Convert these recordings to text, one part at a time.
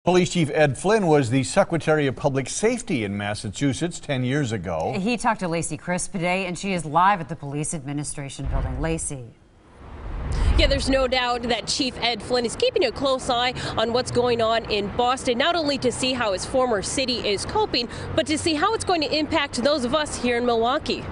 Police Chief Ed Flynn was the Secretary of Public Safety in Massachusetts 10 years ago. He talked to Lacey Crisp today, and she is live at the Police Administration Building. Lacey. Yeah, there's no doubt that Chief Ed Flynn is keeping a close eye on what's going on in Boston, not only to see how his former city is coping, but to see how it's going to impact those of us here in Milwaukee.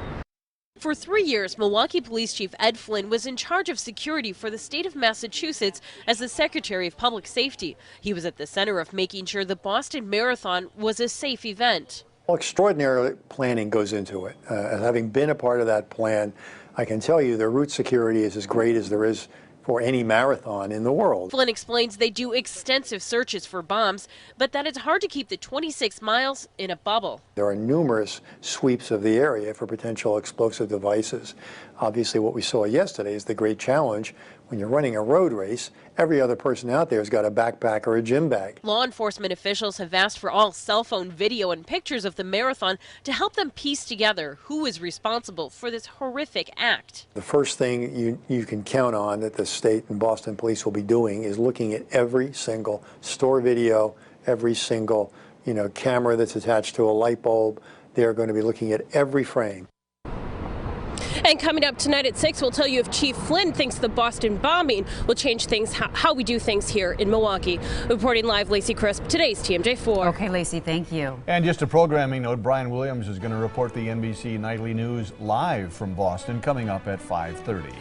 For 3 years, Milwaukee Police Chief Ed Flynn was in charge of security for the state of Massachusetts as the Secretary of Public Safety. He was at the center of making sure the Boston Marathon was a safe event. Well, extraordinary planning goes into it. Having been a part of that plan, I can tell you the route security is as great as there is for any marathon in the world. Flynn explains they do extensive searches for bombs, but that it's hard to keep the 26 miles in a bubble. There are numerous sweeps of the area for potential explosive devices. Obviously, what we saw yesterday is the great challenge. When you're running a road race, every other person out there has got a backpack or a gym bag. Law enforcement officials have asked for all cell phone video and pictures of the marathon to help them piece together who is responsible for this horrific act. The first thing you can count on that the state and Boston police will be doing is looking at every single store video, every single camera that's attached to a light bulb. They're going to be looking at every frame. And coming up tonight at 6, we'll tell you if Chief Flynn thinks the Boston bombing will change things, how we do things here in Milwaukee. Reporting live, Lacey Crisp, today's TMJ4. Okay, Lacey, thank you. And just a programming note, Brian Williams is going to report the NBC Nightly News live from Boston coming up at 5:30.